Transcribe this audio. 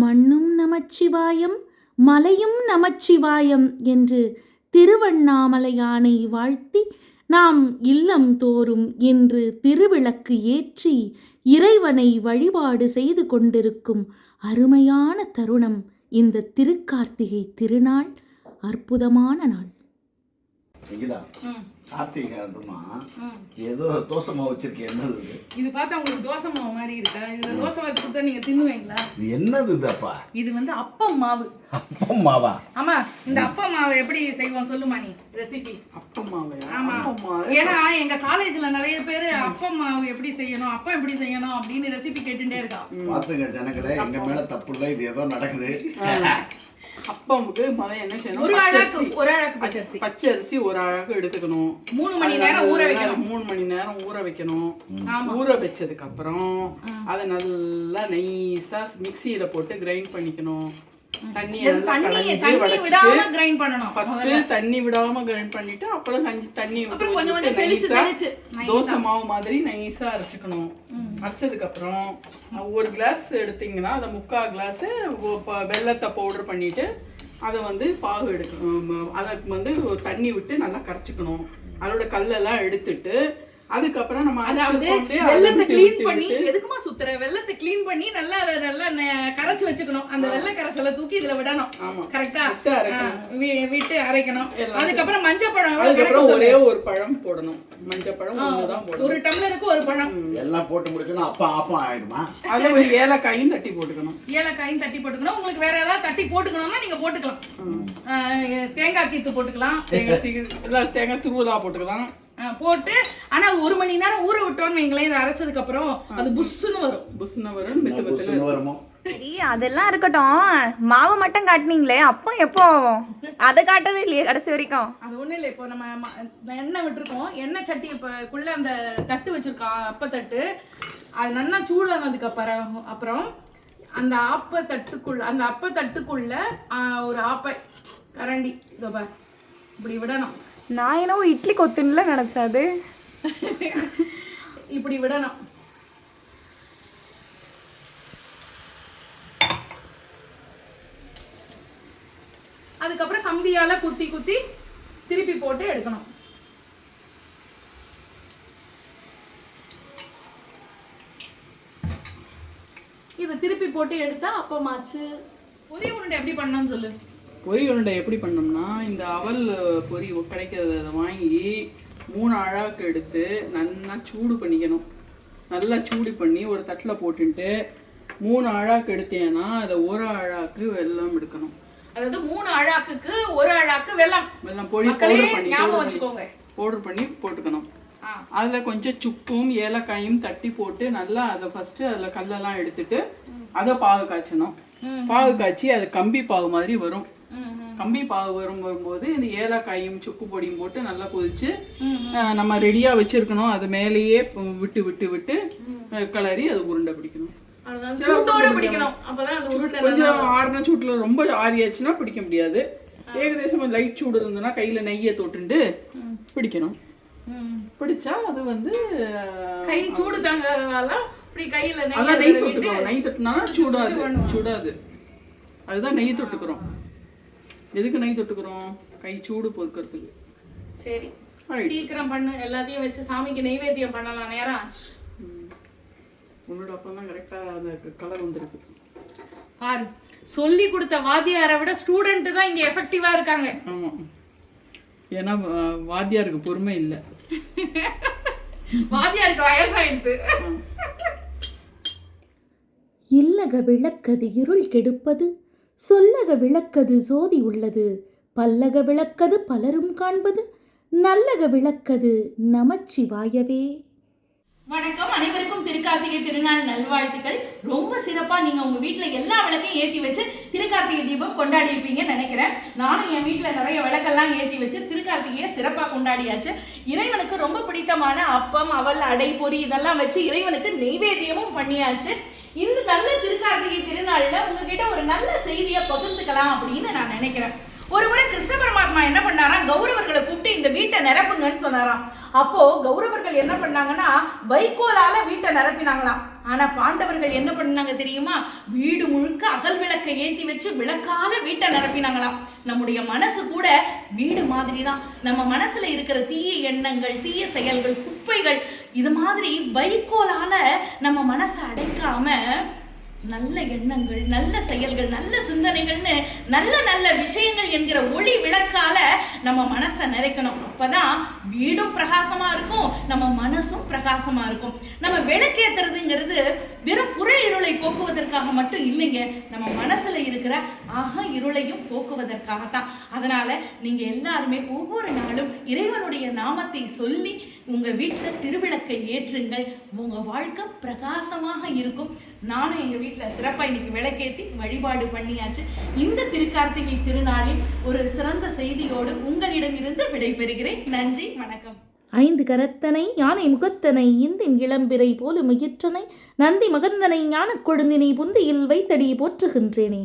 மண்ணும் நமச்சிவாயம் மலையும் நமச்சிவாயம் என்று திருவண்ணாமலையானை வாழ்த்தி நாம் இல்லம் தோறும் இன்று திருவிளக்கு ஏற்றி இறைவனை வழிபாடு செய்து கொண்டிருக்கும் அருமையான தருணம் இந்த திருக்கார்த்திகை திருநாள். அற்புதமான நாள். கார்த்திகை அதுமா ஏதோ தோசை மாவு வச்சிருக்கேன். என்னது இது? பார்த்தா உங்களுக்கு தோசை மாவு மாதிரி இருக்கா? இதுல தோசை மாவு கொடுத்தா நீங்க தின்னுவீங்களா? இது என்னது இதுப்பா? இது வந்து அப்பம் மாவு. அப்பம் மாவா? ஆமா. இந்த அப்பம் மாவு எப்படி செய்வோம் சொல்லுமா நீ ரெசிபி? அப்பம் மாவு? ஆமா. ஏன்னா எங்க காலேஜ்ல நிறைய பேர் அப்பம் மாவு எப்படி செய்யணும், அப்பம் எப்படி செய்யணும் அப்படின்னு ரெசிபி கேட்டுட்டே இருக்கா. பாத்துங்க ஜனங்களே, எங்க மேல தப்பு இல்லை, இது ஏதோ நடக்குது. அப்பமுக்கு முதல்ல என்ன செய்யணும்? ஒரு அழகு பச்சரிசி ஒரு அழகு எடுத்துக்கணும். 3 மணி நேரம் ஊற வைக்கணும். 3 மணி நேரம் ஊற வைக்கணும். ஊற வச்சதுக்கு அப்புறம் அதை நல்லா நைஸா மிக்சியில போட்டு கிரைண்ட் பண்ணிக்கணும். தண்ணி விடாம கிரைண்ட் பண்ணணும். ஃபர்ஸ்ட் தண்ணி விடாம கிரைண்ட் பண்ணிட்டு அப்புறம் தண்ணி விட்டு தோசை மாவு மாதிரி நைஸா அரைச்சுக்கணும். அரைச்சதுக்கு அப்புறம் ஒரு கிளாஸ் எடுத்தீங்கன்னா அதை 3/4 கிளாஸ் வெல்லத்தை பவுடர் பண்ணிட்டு அதை வந்து பாகு எடுக்கணும். அதுக்கு வந்து தண்ணி விட்டு நல்லா கரைச்சிக்கணும். அதோட கல்லெல்லாம் எடுத்துட்டு அதுக்கப்புறம் நம்ம வெள்ளத்தை க்ளீன் பண்ணி எதுக்குமா சுத்துற? வெள்ளத்தை க்ளீன் பண்ணி நல்லா அதை நல்லா கரைச்சு வச்சுக்கணும். அந்த வெள்ளை கரைசலை தூக்கி இதுல விடணும். கரெக்டா விட்டு அரைக்கணும். அதுக்கப்புறம் மஞ்சள் பழம் ஒரே ஒரு பழம் போடணும். மஞ்சள் பழம் ஒண்ணுதான் போடணும். ஒரு டம்ளருக்கு ஒரு பழம் எல்லாம் போட்டு முடிச்சோம்னா அப்பம் ஆயிடுமா? அதுல ஒரு ஏலக்காயும் தட்டி போட்டுக்கணும். ஏலக்காயும் தட்டி போட்டுக்கணும். உங்களுக்கு வேற ஏதாவது தட்டி போட்டுக்கணும்னா நீங்க போட்டுக்கலாம். தேங்காய் கீத்து போட்டுக்கலாம். தேங்காய் துருவலா போட்டுக்கலாம் போட்டு. ஆனா அது 1 மணி நேரம் ஊற விட்டோம்னு வைங்களேன், இதை அரைச்சதுக்கு அப்புறம் அது புஷ்ஷுன்னு வரும். மெத்து வருமோ? சரி, அதெல்லாம் இருக்கட்டும். மாவு மட்டும் காட்டினீங்களே, அப்போ எப்போ ஆகும்? அதை காட்டவே இல்லையே கடைசி வரைக்கும். அது ஒண்ணும் இல்லை. இப்போ நம்ம எண்ணெய் விட்டுருக்கோம். எண்ணெய் சட்டி இப்பக்குள்ள அந்த தட்டு வச்சிருக்கோம், அப்ப தட்டு. அது நல்லா சூடானதுக்கு அப்புறம் அந்த அப்ப தட்டுக்குள்ள ஒரு ஆப்பை கரண்டி இதோ பார் இப்படி விடணும். நான் என்னவோ இட்லி கொத்துன்னுல நினைச்சாது. இப்படி விடணும். அதுக்கப்புறம் கம்பியால குத்தி குத்தி திருப்பி போட்டு எடுக்கணும். இதை திருப்பி போட்டு எடுத்தா அப்பமாச்சு. பொரி உருண்டை எப்படி பண்ணணும்னு சொல்லு. பொரி உருண்டை எப்படி பண்ணோம்னா, இந்த அவல் பொரி கிடைக்கிறத வாங்கி 3 அழாக்கு எடுத்து நல்லா சூடு பண்ணிக்கணும். நல்லா சூடு பண்ணி ஒரு தட்டில் போட்டுட்டு 3 அழாக்கு எடுத்தேன்னா அதை 1 அழாக்கு வெல்லம் எடுக்கணும். அதாவது 3 அழாக்குக்கு 1 அழாக்கு வெல்லம் பவுடர் பண்ணி போட்டுக்கணும். அதில் கொஞ்சம் சுக்கும் ஏலக்காயும் தட்டி போட்டு நல்லா அதை ஃபர்ஸ்ட் அதில் கல்லெல்லாம் எடுத்துட்டு அதை பாகு காய்ச்சணும். பாகு காய்ச்சி அது கம்பி பாகு மாதிரி வரும். கம்பி பாகு வரும்போது இந்த ஏலக்காயும் சுக்கு பொடியும் போட்டு நல்லா கொதிச்சு நம்ம ரெடியா வச்சிருக்கணும். அது மேலேயே விட்டு விட்டு விட்டு கிளறி அது உருண்டை பிடிக்கணும். கொஞ்சம் ஆறுன சூட்டுல ரொம்ப ஆறியாச்சுன்னா பிடிக்க முடியாது. ஏகதேசம் லைட் சூடு இருந்ததுன்னா கையில நெய்யை தொட்டுண்டு பிடிக்கணும். பிடிச்சா அது வந்து கை சூடு தாங்காதவால கையில நெய் தொட்டுக்கிறோம். நெய் தொட்டுனா சூடாது. அதுதான் நெய் தொட்டுக்கிறோம். எதுக்கு நெய் தொட்டுக்கிறோம்? கை சூடு பொறுக்கிறதுக்கு. சரி, சீக்கிரம் பண்ணு. எல்லாத்தையும் வச்சு சாமிக்கு நெய்வேத்தியம் பண்ணலாம். நேரம் ஆச்சு. உன்னோட அப்பதான் கரெக்டா அந்த கலர் வந்துருக்கு பாரு. சொல்லி கொடுத்த வாத்தியாரை விட ஸ்டூடெண்ட் தான் இங்க எஃபெக்டிவா இருக்காங்க. ஆமா, ஏன்னா வாத்தியாருக்கு பொறுமை இல்லை. வாத்தியாருக்கு வயசாயிடுது. இல்லக விளக்கது இருள் கெடுப்பது, சொல்லக விளக்கது சோதி உள்ளது, பல்லக விளக்கது பலரும் காண்பது, நல்லக விளக்கது நமச்சிவாயவே. வணக்கம், அனைவருக்கும் திருக்கார்த்திகை திருநாள் நல்வாழ்த்துக்கள். ரொம்ப சிறப்பா நீங்க உங்க வீட்டுல எல்லா விளக்கையும் ஏற்றி வச்சு திருக்கார்த்திகை தீபம் கொண்டாடி இருப்பீங்கன்னு நினைக்கிறேன். நானும் என் வீட்டுல நிறைய விளக்கெல்லாம் ஏற்றி வச்சு திருக்கார்த்திகையை சிறப்பா கொண்டாடியாச்சு. இறைவனுக்கு ரொம்ப பிடித்தமான அப்பம், அவல், அடை, பொரி இதெல்லாம் வச்சு இறைவனுக்கு நெய்வேத்தியமும் பண்ணியாச்சு. இந்த நல்ல திருக்கார்த்திகை திருநாள்ல உங்ககிட்ட ஒரு நல்ல செய்தியை பகிர்ந்துக்கலாம் அப்படின்னு நான் நினைக்கிறேன். ஒரு முறை கிருஷ்ண பரமாத்மா என்ன பண்ணாராம், கௌரவர்களை கூப்பிட்டு இந்த வீட்டை நிரப்புங்கன்னு சொன்னாராம். அப்போ கௌரவர்கள் என்ன பண்ணாங்கன்னா வைக்கோலால வீட்டை நிரப்பினாங்களாம். ஆனா பாண்டவர்கள் என்ன பண்ணாங்க தெரியுமா? வீடு முழுக்க அகல் விளக்கை ஏத்தி வச்சு விளக்கால வீட்டை நிரப்பினாங்களாம். நம்முடைய மனசு கூட வீடு மாதிரி தான். நம்ம மனசுல இருக்கிற தீய எண்ணங்கள், தீய செயல்கள், குப்பைகள், இது மாதிரி வைக்கோலால நம்ம மனசை அடைக்காம நல்ல எண்ணங்கள், நல்ல செயல்கள், நல்ல சிந்தனைகள்னு நல்ல நல்ல விஷயங்கள் என்கிற ஒளி விளக்கால நம்ம மனசை நிறைக்கணும். அப்பதான் வீடும் பிரகாசமா இருக்கும், நம்ம மனசும் பிரகாசமா இருக்கும். நம்ம விளக்கேத்துறதுங்கிறது வெறும் புற இருளை போக்குவதற்காக மட்டும் இல்லைங்க, நம்ம மனசுல இருக்கிற இருளையும் போக்குவதற்காகத்தான். அதனால நீங்க எல்லாருமே ஒவ்வொரு நாளும் இறைவனுடைய நாமத்தை சொல்லி உங்க வீட்டுல திருவிளக்கை ஏற்றுங்கள். உங்க வாழ்க்கை பிரகாசமாக இருக்கும். நானும் எங்க வீட்டுல சிறப்பா இன்னைக்கு விளக்கேத்தி வழிபாடு பண்ணியாச்சு. இந்த திருக்கார்த்திகை திருநாளில் ஒரு சிறந்த செய்தியோடு உங்களிடமிருந்து விடைபெறுகிறேன். நன்றி, வணக்கம். 5 கரத்தனை யானை முகத்தனை இந்தின் இளம்பிறை போல மகிற்றனை நந்தி மகந்தனை ஞானக் கொழுந்தினை புந்தியில் வைத்தடி போற்றுகின்றேனே.